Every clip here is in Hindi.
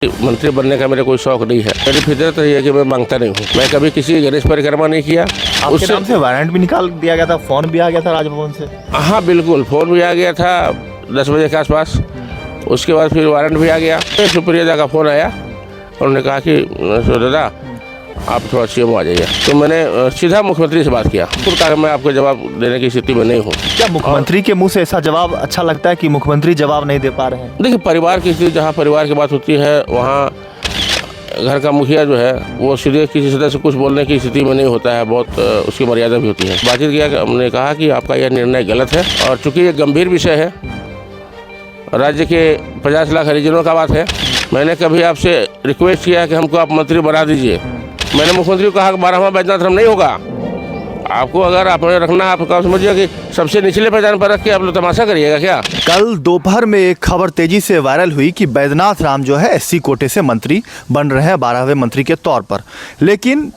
मंत्री बनने का मेरा कोई शौक नहीं है। मेरी फितरत ये है कि मैं मांगता नहीं हूँ। मैं कभी किसी की गणेश परिक्रमा नहीं किया। आपके नाम से वारंट भी निकाल दिया गया था, फोन भी आ गया था राजभवन से। हाँ बिल्कुल, फ़ोन भी आ गया था 10 बजे के आसपास। उसके बाद फिर वारंट भी आ गया। फिर सुप्रिया का फ़ोन आया, उन्होंने कहा कि दादा आप थोड़ा सीएम आ जाइए। तो मैंने सीधा मुख्यमंत्री से बात किया। तो कहा मैं आपको जवाब देने की स्थिति में नहीं हूँ। क्या मुख्यमंत्री के मुंह से ऐसा जवाब अच्छा लगता है कि मुख्यमंत्री जवाब नहीं दे पा रहे हैं? देखिए, परिवार की स्थिति, जहाँ परिवार की बात होती है वहाँ घर का मुखिया जो है वो सीधे किसी सदस्य से कुछ बोलने की स्थिति में नहीं होता है। बहुत उसकी मर्यादा भी होती है। बातचीत किया, हमने कहा कि आपका यह निर्णय गलत है और चूंकि ये गंभीर विषय है, राज्य के 50 लाख हरिजनों का बात है। मैंने कभी आपसे रिक्वेस्ट किया कि हमको आप मंत्री बना दीजिए। मैंने मुख्यमंत्री को कहा कि 12वां वैद्यनाथ नहीं होगा। आपको अगर आपने रखना, आप समझिए कि सबसे निचले पैदान पर रख के आप लोग तमाशा करिएगा क्या? कल दोपहर में एक खबर तेजी से वायरल हुई कि बैद्यनाथ राम जो है एससी कोटे से मंत्री बन रहे हैं 12वें मंत्री के तौर पर। लेकिन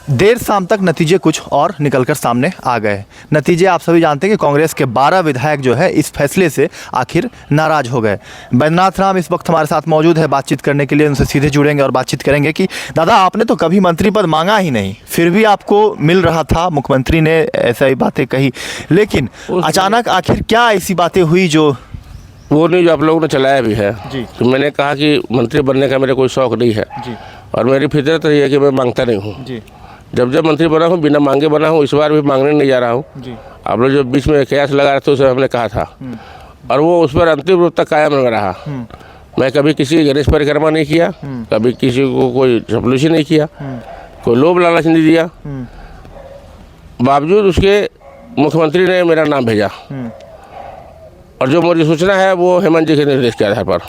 देर शाम तक नतीजे कुछ और निकलकर सामने आ गए। नतीजे आप सभी जानते हैं कि कांग्रेस के 12 विधायक जो है इस फैसले से आखिर नाराज हो गए। बैद्यनाथ राम इस वक्त हमारे साथ मौजूद है। बातचीत करने के लिए उनसे सीधे जुड़ेंगे और बातचीत करेंगे कि दादा, आपने तो कभी मंत्री पद मांगा ही नहीं, फिर भी आपको मिल रहा था, मुख्यमंत्री ने ऐसा ही बातें कही, लेकिन अचानक आखिर क्या ऐसी बातें हुई जो वो नहीं, जो आप लोगों ने चलाया भी है जी। तो मैंने कहा कि मंत्री बनने का मेरा कोई शौक नहीं है जी। और मेरी फितरत ये है कि मैं मांगता नहीं हूँ जी। जब मंत्री बना हूँ बिना मांगे बना हूँ। इस बार भी मांगने नहीं जा रहा हूँ जी। आप लोग जो बीच में कयास लगा रहे थे उसे हमने कहा था और वो उस पर अंतिम रूप तक कायम रहा। मैं कभी किसी की गणेश परिक्रमा नहीं किया, कभी किसी को कोई चपलूसी नहीं किया, कोई लोभ लालच नहीं दिया। बावजूद उसके मुख्यमंत्री ने मेरा नाम भेजा और जो मुझे सूचना है वो हेमंत जी के निर्देश के आधार पर।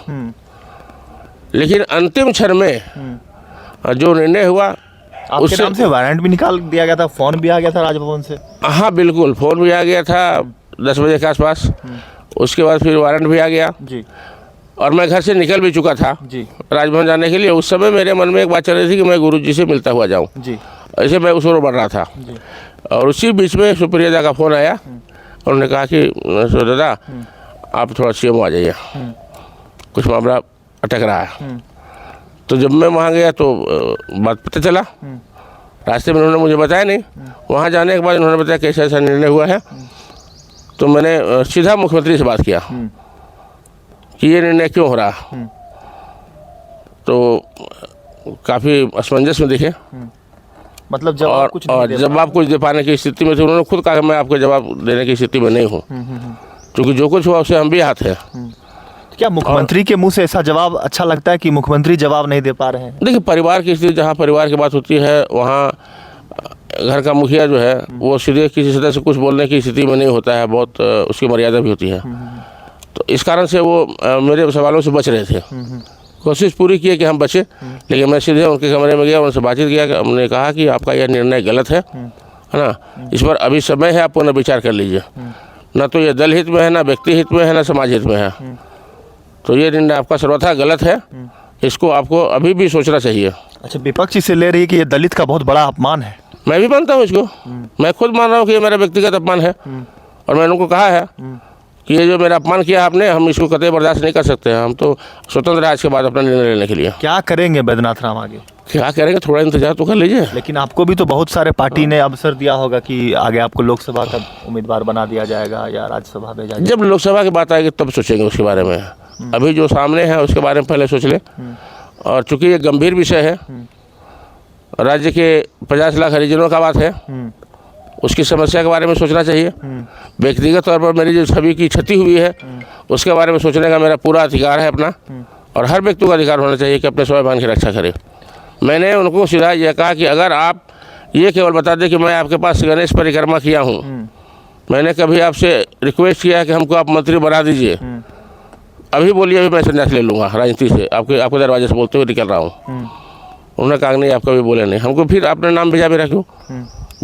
लेकिन अंतिम क्षण में जो निर्णय हुआ, आपके नाम से वारंट भी निकाल दिया गया था, फोन भी आ गया था राजभवन से। हाँ बिल्कुल, फ़ोन भी आ गया था 10 बजे के आसपास। उसके बाद फिर वारंट भी आ गया जी। और मैं घर से निकल भी चुका था जी। राजभवन जाने के लिए। उस समय मेरे मन में एक बात चल रही थी कि मैं गुरु जी से मिलता हुआ जाऊँ। जी। ऐसे मैं उस ओर बढ़ रहा था और उसी बीच में सुप्रिया का फ़ोन आया। उन्होंने कहा कि दादा आप थोड़ा सीएम आ जाइए, कुछ मामला अटक रहा है। तो जब मैं वहाँ गया तो बात पता चला, रास्ते में उन्होंने मुझे बताया नहीं। वहाँ जाने के बाद उन्होंने बताया कैसा ऐसा निर्णय हुआ है। तो मैंने सीधा मुख्यमंत्री से बात किया कि ये निर्णय क्यों हो रहा। तो काफ़ी असमंजस में दिखे मतलब जब और जवाब कुछ दे पाने की स्थिति में थे। उन्होंने खुद कहा कि मैं आपको जवाब देने की स्थिति में नहीं हूँ, क्योंकि जो कुछ हुआ उसे हम भी हाथ है। क्या मुख्यमंत्री के मुंह से ऐसा जवाब अच्छा लगता है कि मुख्यमंत्री जवाब नहीं दे पा रहे हैं? देखिए, परिवार की स्थिति, जहाँ परिवार की बात होती है वहाँ घर का मुखिया जो है वो सीधे किसी सदस्य से कुछ बोलने की स्थिति में नहीं होता है। बहुत उसकी मर्यादा भी होती है। तो इस कारण से वो मेरे सवालों से बच रहे थे। कोशिश पूरी की कि हम बचे, लेकिन मैं सीधे उनके कमरे में गया, उनसे बातचीत किया। हमने कहा कि आपका यह निर्णय गलत है ना, इस पर अभी समय है, आप पुनर्विचार कर लीजिए। ना तो ये दल हित में है, ना व्यक्ति हित में है, ना समाज हित में है। तो ये निर्णय आपका सर्वथा गलत है, इसको आपको अभी भी सोचना चाहिए। अच्छा, विपक्ष इसे ले रही है कि ये दलित का बहुत बड़ा अपमान है। मैं भी मानता हूँ इसको। मैं खुद मान रहा हूँ कि ये मेरा व्यक्तिगत अपमान है और मैंने उनको कहा है कि ये जो मेरा अपमान किया आपने, हम इसको कतई बर्दाश्त नहीं कर सकते हैं। हम तो स्वतंत्र हैं आज के बाद अपना निर्णय लेने के लिए। क्या करेंगे बैद्यनाथ राम आगे? क्या करेंगे, थोड़ा इंतजार तो कर लीजिए। लेकिन आपको भी तो बहुत सारे पार्टी ने अवसर दिया होगा कि आगे आपको लोकसभा का उम्मीदवार बना दिया जाएगा या राज्यसभा भेजा जाएगा। जब लोकसभा की बात आएगी तब सोचेंगे उसके बारे में। अभी जो सामने है उसके बारे में पहले सोच ले। और चूंकि ये गंभीर विषय है, राज्य के 50 लाख हरिजनों का बात है, उसकी समस्या के बारे में सोचना चाहिए। व्यक्तिगत तौर पर मेरी जो छवि की क्षति हुई है उसके बारे में सोचने का मेरा पूरा अधिकार है अपना, और हर व्यक्ति को अधिकार होना चाहिए कि अपने स्वाभिमान की रक्षा करे। मैंने उनको सीधा यह कहा कि अगर आप ये केवल बता दें कि मैं आपके पास गणेश परिक्रमा किया हूँ, मैंने कभी आपसे रिक्वेस्ट किया कि हमको आप मंत्री बना दीजिए, अभी बोलिए, अभी मैं संन्यास ले लूँगा राजनीति से, आपके दरवाजे से बोलते हुए निकल रहा हूँ। उन्होंने कहा नहीं, आप कभी बोले नहीं हमको। फिर आपने नाम भेजा मेरा क्यों?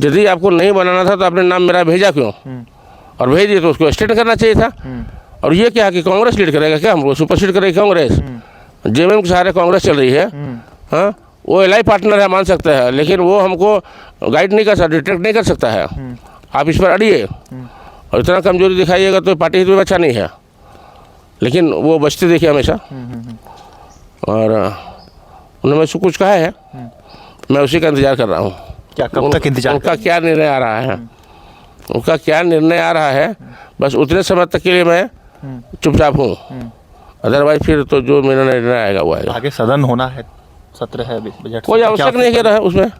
यदि आपको नहीं बनाना था तो आपने नाम मेरा भेजा क्यों? और भेज दिए तो उसको एक्सटेंड करना चाहिए था। और ये क्या कि कांग्रेस लीड करेगा क्या? हमको सुपरसीड करेगी कांग्रेस? जेएमएम के सहारे कांग्रेस चल रही है। हाँ, वो एलआई पार्टनर है, मान सकता है, लेकिन वो हमको गाइड नहीं कर सकता, डिटेक्ट नहीं कर सकता है। आप इस पर अड़िए और इतना कमजोरी दिखाइएगा तो पार्टी हित में अच्छा नहीं है। लेकिन वो बचते देखिए हमेशा। और उन्होंने मुझसे कुछ कहा है, मैं उसी का इंतज़ार कर रहा हूँ। क्या कब तक इंतजार उनका क्या निर्णय आ रहा है, उनका क्या निर्णय आ रहा है, बस उतने समय तक के लिए मैं चुपचाप हूँ। अदरवाइज फिर तो जो मेरा निर्णय आएगा वो आएगा। आगे सदन होना है, सत्र है बजट, कोई आवश्यक नहीं रहा उसमें,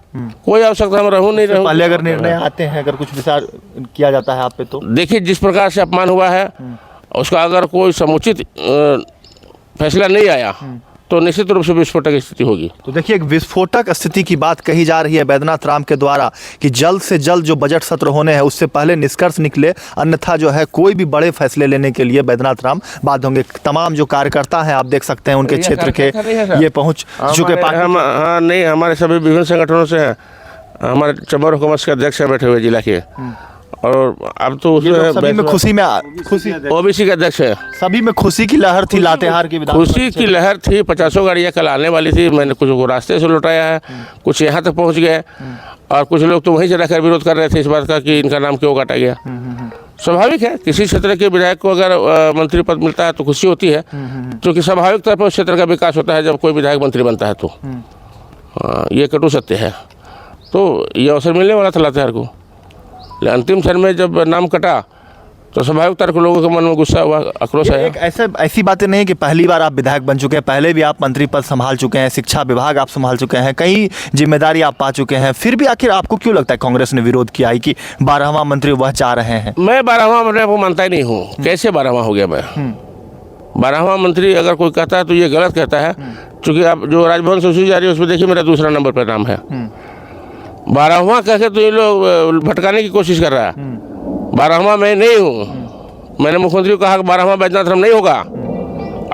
कोई आवश्यकता हम रहूँ नहीं रहूँ। पहले अगर निर्णय आते हैं, अगर कुछ विचार किया जाता है आप पे तो देखिए जिस प्रकार से अपमान हुआ है उसका अगर कोई समुचित फैसला नहीं आया तो निश्चित रूप से विस्फोटक स्थिति होगी। तो देखिए एक विस्फोटक स्थिति की बात कही जा रही है बैद्यनाथ राम के द्वारा कि जल्द से जल्द जो बजट सत्र होने हैं उससे पहले निष्कर्ष निकले, अन्यथा जो है कोई भी बड़े फैसले लेने के लिए बैद्यनाथ राम बाध्य होंगे। तमाम जो कार्यकर्ता हैं आप देख सकते हैं उनके क्षेत्र के ये पहुंच चुके हाँ नहीं, हमारे सभी विभिन्न संगठनों से हैं, हमारे चंबल हुकूमत के अध्यक्ष हैं बैठे हुए जिला के, और अब तो सभी में खुशी ओबीसी के अध्यक्ष है। सभी में खुशी की लहर थी। लातेहार की खुशी की लहर थी, 50 गाड़ियाँ कल आने वाली थी, मैंने कुछ को रास्ते से लौटाया है, कुछ यहाँ तक पहुँच गए, और कुछ लोग तो वहीं से रहकर विरोध कर रहे थे इस बात का कि इनका नाम क्यों काटा गया। स्वाभाविक है, किसी क्षेत्र के विधायक को अगर मंत्री पद मिलता है तो खुशी होती है, क्योंकि स्वाभाविक तौर पर उस क्षेत्र का विकास होता है जब कोई विधायक मंत्री बनता है तो ये कटु सत्य है। तो ये अवसर मिलने वाला था लातेहार को, अंतिम क्षण में जब नाम कटा तो स्वाभाविक तौर पर लोगों के मन में गुस्सा हुआ, आक्रोश आया। ऐसी बातें नहीं कि पहली बार आप विधायक बन चुके हैं, पहले भी आप मंत्री पद संभाल चुके हैं, शिक्षा विभाग आप संभाल चुके हैं, कई जिम्मेदारी आप पा चुके हैं, फिर भी आखिर आपको क्यों लगता है कांग्रेस ने विरोध किया है कि 12वां मंत्री वह चाह रहे हैं? मैं 12वां मंत्री को मानता ही नहीं हूँ। कैसे 12वां हो गया मैं? 12वां मंत्री अगर कोई कहता है तो ये गलत कहता है, क्योंकि आप जो राजभवन से सूची जा रही है उसमें देखिए मेरा दूसरा नंबर पर नाम है। 12वां कह के तो ये लोग भटकाने की कोशिश कर रहा है। 12वां मैं नहीं हूँ। मैंने मुख्यमंत्री को कहा कि 12वां बैद्यनाथ राम नहीं होगा।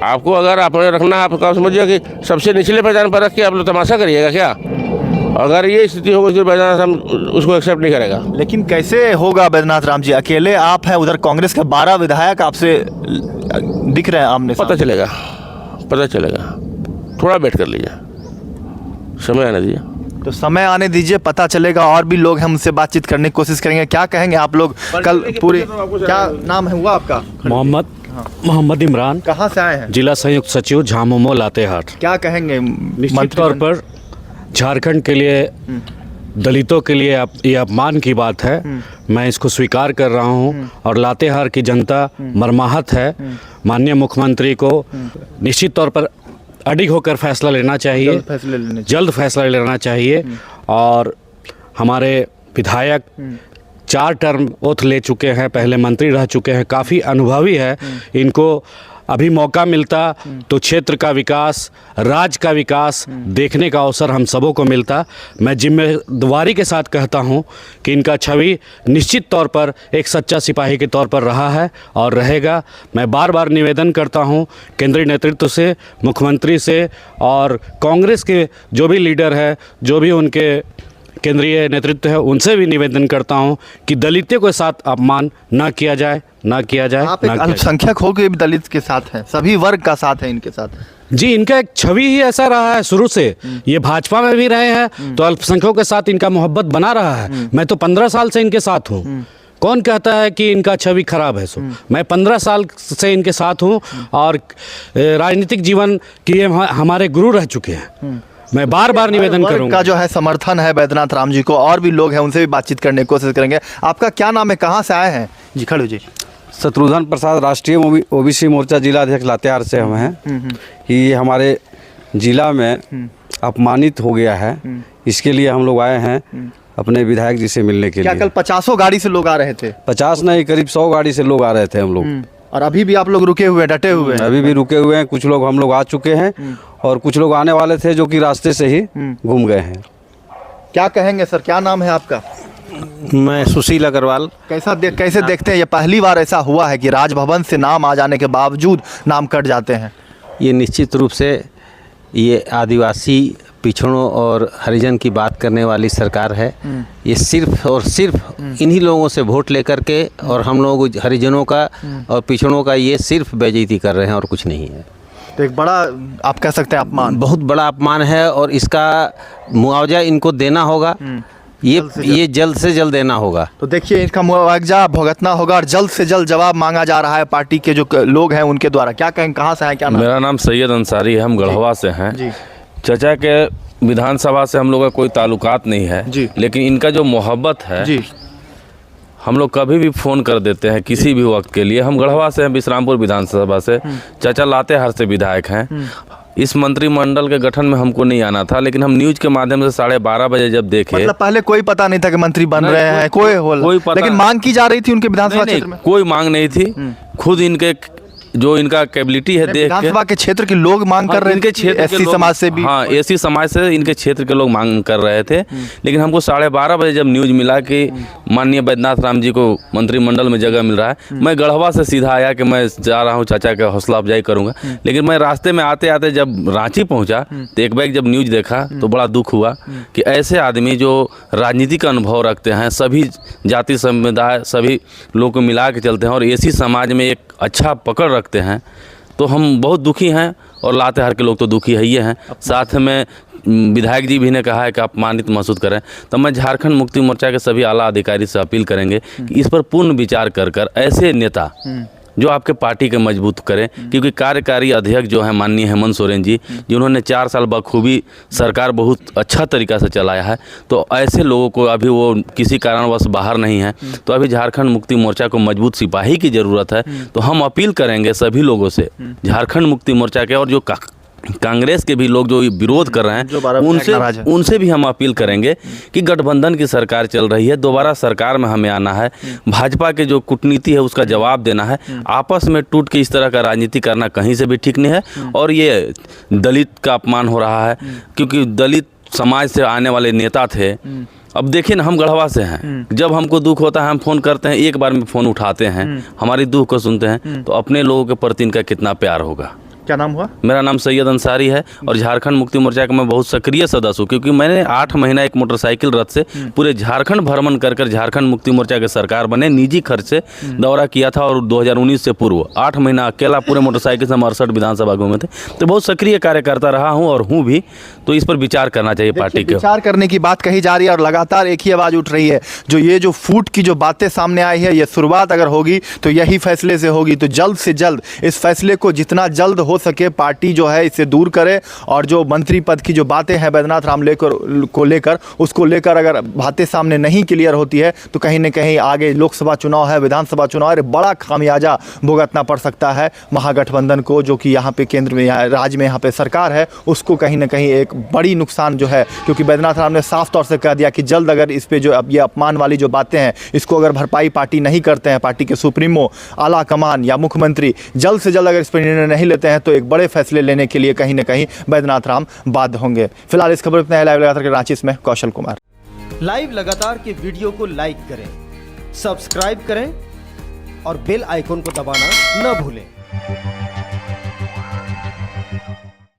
आपको अगर आपने रखना, आप समझिए कि सबसे निचले पहचान पर रख के आप लोग तमाशा करिएगा क्या? अगर ये स्थिति होगी तो बैद्यनाथ राम उसको एक्सेप्ट नहीं करेगा। लेकिन कैसे होगा बैद्यनाथ राम जी? अकेले आप हैं, उधर कांग्रेस के 12 विधायक आपसे दिख रहे हैं आमने सामने। पता चलेगा, थोड़ा वेट कर लीजिए, समय आने दीजिए। तो समय आने दीजिए, पता चलेगा। और भी लोग हैं, उनसे बातचीत करने की कोशिश करेंगे। क्या कहेंगे आप लोग? कल पूरे क्या नाम है हुआ आपका? मोहम्मद इमरान। कहाँ से आए हैं? जिला संयुक्त सचिव झामुमो लातेहार। क्या कहेंगे? निश्चित तौर पर झारखंड के लिए, दलितों के लिए ये अपमान की बात है। मैं इसको स्वीकार कर रहा हूँ और लातेहार की जनता मर्माहत है। माननीय मुख्यमंत्री को निश्चित तौर पर अडिग होकर फैसला लेना चाहिए, जल्द फैसला लेना चाहिए। और हमारे विधायक 4 टर्म ओथ ले चुके हैं, पहले मंत्री रह चुके हैं, काफ़ी अनुभवी है। इनको अभी मौका मिलता तो क्षेत्र का विकास, राज्य का विकास देखने का अवसर हम सबों को मिलता। मैं जिम्मेदारी के साथ कहता हूं कि इनका छवि निश्चित तौर पर एक सच्चा सिपाही के तौर पर रहा है और रहेगा। मैं बार बार निवेदन करता हूं केंद्रीय नेतृत्व से, मुख्यमंत्री से और कांग्रेस के जो भी लीडर है, जो भी उनके केंद्रीय नेतृत्व है, उनसे भी निवेदन करता हूं कि दलितों के साथ अपमान ना किया जाए। आप एक अल्पसंख्यक हो के भी दलित के साथ हैं, सभी वर्ग का साथ है इनके साथ। जी, इनका एक छवि ही ऐसा रहा है शुरू से। ये भाजपा में भी रहे हैं तो अल्पसंख्यकों के साथ इनका मोहब्बत बना रहा है। मैं तो 15 साल से इनके साथ हूँ। कौन कहता है कि इनका छवि खराब है? सो मैं 15 साल से इनके साथ हूँ और राजनीतिक जीवन के हमारे गुरु रह चुके हैं। मैं बार बार निवेदन करूंगा का जो है समर्थन है बैद्यनाथ राम जी को। और भी लोग हैं, उनसे भी बातचीत करने की कोशिश करेंगे। आपका क्या नाम है, कहाँ से आए हैं? जी खड़ू जी। शत्रुघ्न प्रसाद, राष्ट्रीय ओबीसी मोर्चा जिला अध्यक्ष लातेहार से हम हैं। ये हमारे जिला में अपमानित हो गया है, इसके लिए हम लोग आए हैं अपने विधायक जी से मिलने के लिए। क्या कल 50 गाड़ी से लोग आ रहे थे? 50 नहीं, करीब 100 गाड़ी से लोग आ रहे थे हम लोग। और अभी भी आप लोग रुके हुए हैं, डटे हुए हैं? अभी भी रुके हुए हैं। कुछ लोग हम लोग आ चुके हैं और कुछ लोग आने वाले थे जो कि रास्ते से ही घूम गए हैं। क्या कहेंगे सर, क्या नाम है आपका? मैं सुशील अग्रवाल। कैसे देखते हैं, ये पहली बार ऐसा हुआ है कि राजभवन से नाम आ जाने के बावजूद नाम कट जाते हैं? ये निश्चित रूप से ये आदिवासी पिछड़ों और हरिजन की बात करने वाली सरकार है। ये सिर्फ और सिर्फ इन्हीं लोगों से वोट लेकर के और हम लोग हरिजनों का और पिछड़ों का ये सिर्फ बेइज्जती कर रहे हैं और कुछ नहीं है। तो एक बड़ा, आप कह सकते हैं अपमान, बहुत बड़ा अपमान है और इसका मुआवजा इनको देना होगा। ये जल्द से जल्द देना होगा। तो देखिए इनका मुआवजा भुगतना होगा और जल्द से जल्द जवाब मांगा जा रहा है पार्टी के जो लोग हैं उनके द्वारा। क्या कहें, कहाँ से हैं, क्या नाम? मेरा नाम सैयद अंसारी है, हम गढ़वा से हैं जी चचा के विधानसभा से हम लोग का कोई ताल्लुकात नहीं है जी। लेकिन इनका जो मोहब्बत है जी हम लोग कभी भी फ़ोन कर देते हैं किसी भी वक्त के लिए। हम गढ़वा से हैं, विश्रामपुर विधानसभा से, चाचा लातेहार से विधायक हैं। इस मंत्रिमंडल के गठन में हमको नहीं आना था लेकिन हम न्यूज़ के माध्यम से 12:30 बजे जब देखे, मतलब पहले कोई पता नहीं था कि मंत्री बन रहे हैं, कोई पता लेकिन मांग की जा रही थी उनके विधानसभा क्षेत्र में। कोई मांग नहीं थी। खुद इनके जो इनका कैपेबिलिटी है देख के विधानसभा के क्षेत्र के लोग मांग कर रहे इनके थे, क्षेत्र के एससी लोग- समाज से भी। हाँ, एससी समाज से इनके क्षेत्र के लोग मांग कर रहे थे लेकिन हमको 12:30 बजे जब न्यूज़ मिला कि माननीय बैद्यनाथ राम जी को मंत्रिमंडल में जगह मिल रहा है, मैं गढ़वा से सीधा आया कि मैं जा रहा हूँ चाचा का हौसला अफजाई करूँगा। लेकिन मैं रास्ते में आते आते जब रांची पहुँचा तो एक बैग जब न्यूज़ देखा तो बड़ा दुख हुआ कि ऐसे आदमी जो राजनीतिक अनुभव रखते हैं, सभी जाति समुदाय सभी लोग को मिला के चलते हैं और एसी समाज में एक अच्छा पकड़ रखते हैं, तो हम बहुत दुखी हैं और लातेहार के लोग तो दुखी है ही हैं। साथ में विधायक जी भी ने कहा है कि अपमानित महसूस करें। तो मैं झारखंड मुक्ति मोर्चा के सभी आला अधिकारी से अपील करेंगे कि इस पर पूर्ण विचार कर ऐसे नेता जो आपके पार्टी के मजबूत करें, क्योंकि कार्यकारी अध्यक्ष जो है माननीय हेमंत सोरेन जी जिन्होंने 4 साल बखूबी सरकार बहुत अच्छा तरीका से चलाया है, तो ऐसे लोगों को अभी वो किसी कारणवश बाहर नहीं है तो अभी झारखंड मुक्ति मोर्चा को मजबूत सिपाही की ज़रूरत है। तो हम अपील करेंगे सभी लोगों से, झारखंड मुक्ति मोर्चा के और जो कांग्रेस के भी लोग जो विरोध कर रहे हैं उनसे भी हम अपील करेंगे कि गठबंधन की सरकार चल रही है, दोबारा सरकार में हमें आना है, भाजपा के जो कूटनीति है उसका जवाब देना है। आपस में टूट के इस तरह का राजनीति करना कहीं से भी ठीक नहीं है और ये दलित का अपमान हो रहा है, क्योंकि दलित समाज से आने वाले नेता थे। अब देखिए ना, हम गढ़वा से हैं, जब हमको दुख होता है हम फ़ोन करते हैं, एक बार में फ़ोन उठाते हैं, हमारी दुख को सुनते हैं, तो अपने लोगों के प्रति इनका कितना प्यार होगा। क्या नाम हुआ? मेरा नाम सैयद अंसारी है और झारखंड मुक्ति मोर्चा का मैं बहुत सक्रिय सदस्य हूँ, क्योंकि मैंने 8 महीना एक मोटरसाइकिल रथ से पूरे झारखंड भ्रमण कर झारखंड मुक्ति मोर्चा के सरकार बने, निजी खर्च से दौरा किया था और 2019 से पूर्व 8 महीना अकेला पूरे मोटरसाइकिल से हम 68 विधानसभा घूमे थे। तो बहुत सक्रिय कार्यकर्ता रहा हूँ और हूँ भी, तो इस पर विचार करना चाहिए पार्टी के। विचार करने की बात कही जा रही है और लगातार एक ही आवाज़ उठ रही है, जो ये जो फूट की जो बातें सामने आई है, ये शुरुआत अगर होगी तो यही फैसले से होगी। तो जल्द से जल्द इस फैसले को जितना जल्द हो सके पार्टी जो है इसे दूर करे और जो मंत्री पद की जो बातें हैं बैद्यनाथ राम को लेकर उसको लेकर अगर बातें सामने नहीं क्लियर होती है तो कहीं ना कहीं आगे लोकसभा चुनाव है, विधानसभा चुनाव है, बड़ा खामियाजा भुगतना पड़ सकता है महागठबंधन को, जो कि यहाँ पे केंद्र में राज्य में यहाँ पे सरकार है, उसको कहीं ना कहीं एक बड़ी नुकसान जो है। क्योंकि बैद्यनाथ राम ने साफ तौर से कह दिया कि जल्द अगर इस पर जो अब ये अपमान वाली जो बातें हैं इसको अगर भरपाई पार्टी नहीं करते हैं, पार्टी के सुप्रीमो आला कमान या मुख्यमंत्री जल्द से जल्द अगर इस पर निर्णय नहीं लेते हैं तो एक बड़े फैसले लेने के लिए कहीं ना कहीं बैद्यनाथ राम बाध्य होंगे। फिलहाल इस खबर इतना है। लाइव लगातार के रांची में कौशल कुमार। लाइव लगातार के वीडियो को लाइक करें, सब्सक्राइब करें और बेल आइकन को दबाना न भूलें।